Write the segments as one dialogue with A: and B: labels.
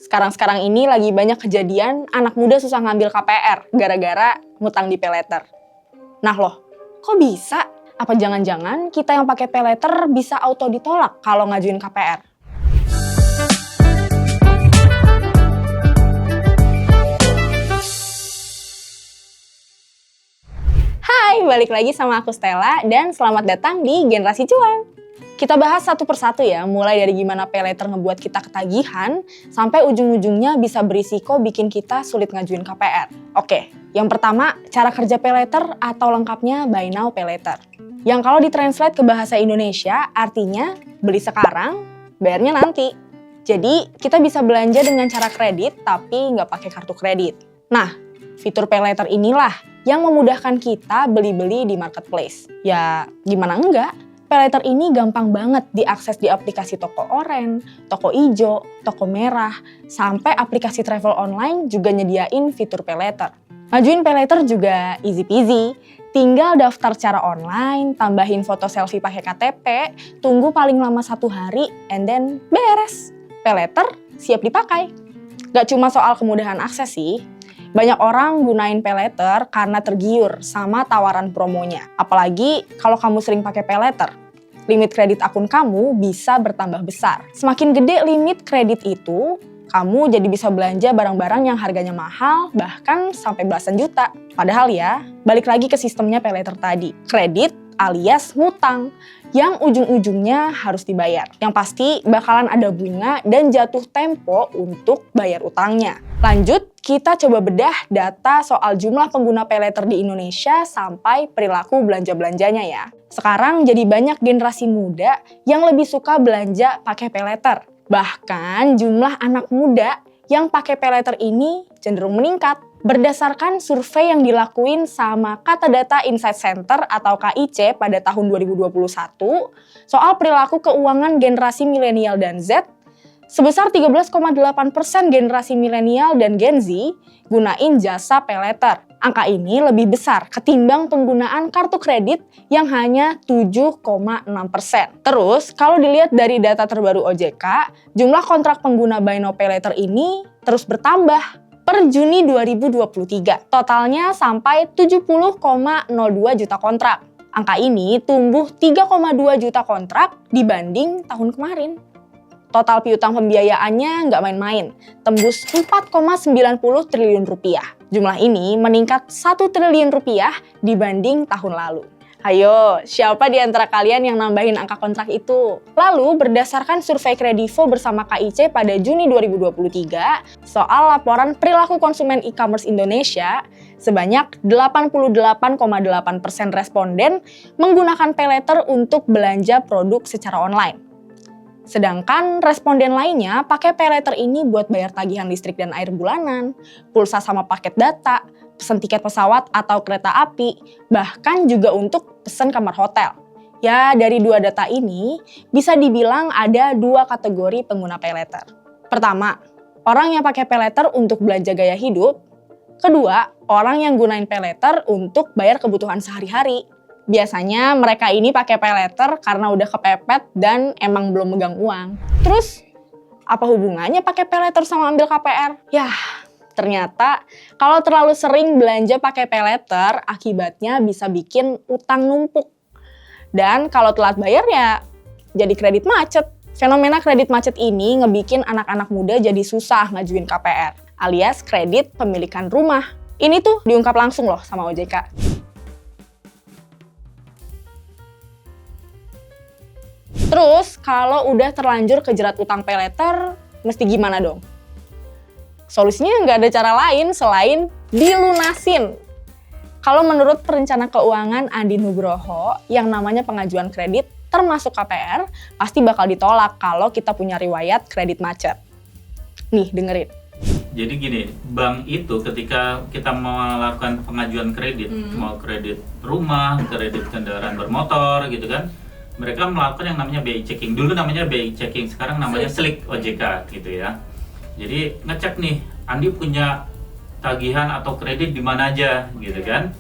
A: Sekarang-sekarang ini lagi banyak kejadian anak muda susah ngambil KPR gara-gara ngutang di paylater. Nah loh, kok bisa? Apa jangan-jangan kita yang pakai paylater bisa auto ditolak kalau ngajuin KPR? Hai, balik lagi sama aku Stella dan selamat datang di Generasi Cuan. Kita bahas satu persatu ya, mulai dari gimana paylater ngebuat kita ketagihan, sampai ujung-ujungnya bisa berisiko bikin kita sulit ngajuin KPR. Oke, yang pertama, cara kerja paylater atau lengkapnya Buy Now Pay Later. Yang kalau ditranslate ke bahasa Indonesia, artinya beli sekarang, bayarnya nanti. Jadi, kita bisa belanja dengan cara kredit, tapi nggak pakai kartu kredit. Nah, fitur paylater inilah yang memudahkan kita beli-beli di marketplace. Ya, gimana enggak? Paylater ini gampang banget diakses di aplikasi toko oranye, toko ijo, toko merah, sampai aplikasi travel online juga nyediain fitur paylater. Ngajuin paylater juga easy peasy. Tinggal daftar secara online, tambahin foto selfie pakai KTP, tunggu paling lama 1 hari, and then beres. Paylater siap dipakai. Gak cuma soal kemudahan akses sih. Banyak orang gunain paylater karena tergiur sama tawaran promonya. Apalagi kalau kamu sering pakai paylater, limit kredit akun kamu bisa bertambah besar. Semakin gede limit kredit itu, kamu jadi bisa belanja barang-barang yang harganya mahal, bahkan sampai belasan juta. Padahal ya, balik lagi ke sistemnya paylater tadi. Kredit alias ngutang, yang ujung-ujungnya harus dibayar. Yang pasti bakalan ada bunga dan jatuh tempo untuk bayar utangnya. Lanjut, kita coba bedah data soal jumlah pengguna paylater di Indonesia sampai perilaku belanja-belanjanya ya. Sekarang jadi banyak generasi muda yang lebih suka belanja pakai paylater. Bahkan jumlah anak muda yang pakai paylater ini cenderung meningkat. Berdasarkan survei yang dilakuin sama Katadata Insight Center atau KIC pada tahun 2021 soal perilaku keuangan generasi milenial dan Z, sebesar 13,8% generasi milenial dan Gen Z gunain jasa paylater. Angka ini lebih besar ketimbang penggunaan kartu kredit yang hanya 7,6%. Terus, kalau dilihat dari data terbaru OJK, jumlah kontrak pengguna Buy Now Pay Later ini terus bertambah. Per Juni 2023, totalnya sampai 70,02 juta kontrak. Angka ini tumbuh 3,2 juta kontrak dibanding tahun kemarin. Total piutang pembiayaannya nggak main-main, tembus 4,90 triliun rupiah. Jumlah ini meningkat 1 triliun rupiah dibanding tahun lalu. Ayo, siapa di antara kalian yang nambahin angka kontrak itu? Lalu, berdasarkan survei Kredivo bersama KIC pada Juni 2023, soal laporan perilaku konsumen e-commerce Indonesia, sebanyak 88,8% responden menggunakan paylater untuk belanja produk secara online. Sedangkan responden lainnya pakai paylater ini buat bayar tagihan listrik dan air bulanan, pulsa sama paket data, pesan tiket pesawat atau kereta api, bahkan juga untuk pesan kamar hotel. Ya, dari dua data ini, bisa dibilang ada 2 kategori pengguna paylater. Pertama, orang yang pakai paylater untuk belanja gaya hidup. Kedua, orang yang gunain paylater untuk bayar kebutuhan sehari-hari. Biasanya mereka ini pakai paylater karena udah kepepet dan emang belum megang uang. Terus, apa hubungannya pakai paylater sama ambil KPR? Yah, ternyata kalau terlalu sering belanja pakai paylater, akibatnya bisa bikin utang numpuk. Dan kalau telat bayar ya jadi kredit macet. Fenomena kredit macet ini ngebikin anak-anak muda jadi susah ngajuin KPR, alias kredit pemilikan rumah. Ini tuh diungkap langsung loh sama OJK. Terus, kalau udah terlanjur kejerat utang paylater, mesti gimana dong? Solusinya nggak ada cara lain selain dilunasin. Kalau menurut perencana keuangan Andi Nugroho, yang namanya pengajuan kredit termasuk KPR, pasti bakal ditolak kalau kita punya riwayat kredit macet. Nih, dengerin.
B: Jadi gini, bank itu ketika kita melakukan pengajuan kredit, mau kredit rumah, kredit kendaraan bermotor gitu kan, mereka melakukan yang namanya BI checking. Dulu namanya BI checking, sekarang namanya SLIK OJK gitu ya. Jadi ngecek nih, Andi punya tagihan atau kredit di mana aja gitu kan.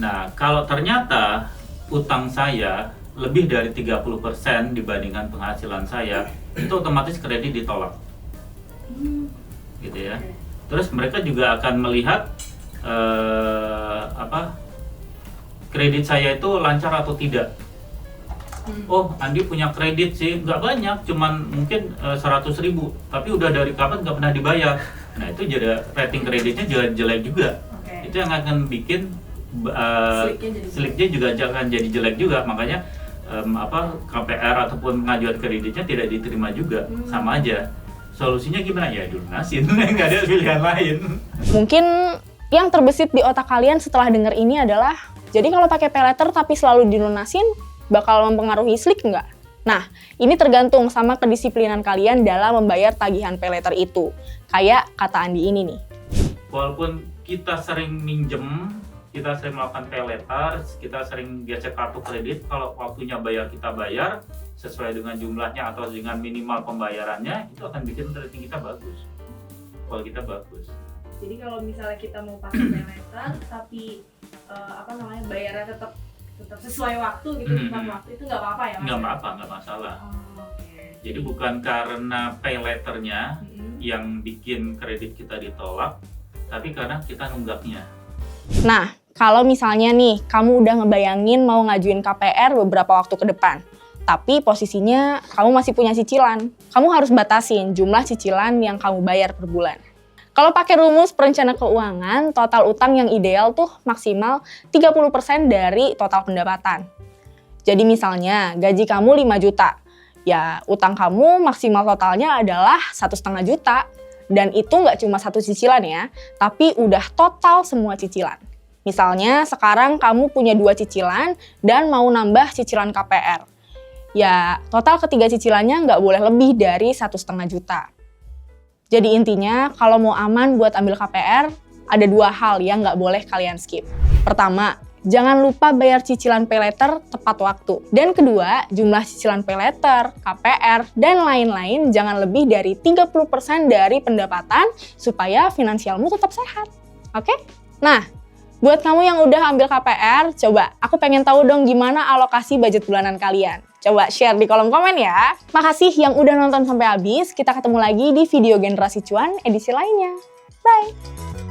B: Nah, kalau ternyata utang saya lebih dari 30% dibandingkan penghasilan saya, itu otomatis kredit ditolak. gitu ya. Terus mereka juga akan melihat kredit saya itu lancar atau tidak. Oh, Andi punya kredit sih, nggak banyak, cuman mungkin 100.000, tapi udah dari kapan nggak pernah dibayar. Nah itu jadi rating kreditnya jelek juga. Itu yang akan bikin sliknya juga akan jadi jelek juga. Makanya KPR ataupun pengajuan kreditnya tidak diterima juga, sama aja. Solusinya gimana ya? Dilunasin, nggak ada pilihan lain.
A: Mungkin yang terbesit di otak kalian setelah denger ini adalah, jadi kalau pakai paylater tapi selalu dilunasin, bakal mempengaruhi slik nggak? Nah, ini tergantung sama kedisiplinan kalian dalam membayar tagihan paylater itu. Kayak kata Andi ini nih.
B: Walaupun kita sering minjem, kita sering melakukan paylater, kita sering gesek kartu kredit, kalau waktunya bayar kita bayar sesuai dengan jumlahnya atau dengan minimal pembayarannya, itu akan bikin rating kita bagus. Kalau kita bagus.
C: Jadi kalau misalnya kita mau pakai paylater tapi bayarnya tetap sesuai waktu gitu, tepat waktu, itu nggak apa-apa ya Mas?
B: Nggak apa-apa, nggak masalah.
C: Okay.
B: Jadi bukan karena payletternya yang bikin kredit kita ditolak, tapi karena kita nunggaknya.
A: Nah, kalau misalnya nih, kamu udah ngebayangin mau ngajuin KPR beberapa waktu ke depan, tapi posisinya kamu masih punya cicilan, kamu harus batasin jumlah cicilan yang kamu bayar per bulan. Kalau pakai rumus perencana keuangan, total utang yang ideal tuh maksimal 30% dari total pendapatan. Jadi misalnya gaji kamu 5 juta, ya utang kamu maksimal totalnya adalah 1,5 juta. Dan itu nggak cuma satu cicilan ya, tapi udah total semua cicilan. Misalnya sekarang kamu punya 2 cicilan dan mau nambah cicilan KPR. Ya total ketiga cicilannya nggak boleh lebih dari 1,5 juta. Jadi intinya kalau mau aman buat ambil KPR, ada 2 hal yang nggak boleh kalian skip. Pertama, jangan lupa bayar cicilan paylater tepat waktu. Dan kedua, jumlah cicilan paylater, KPR, dan lain-lain jangan lebih dari 30% dari pendapatan supaya finansialmu tetap sehat. Oke? Nah, buat kamu yang udah ambil KPR, coba aku pengen tahu dong gimana alokasi budget bulanan kalian. Coba share di kolom komen ya. Makasih yang udah nonton sampai habis. Kita ketemu lagi di video Generasi Cuan edisi lainnya. Bye!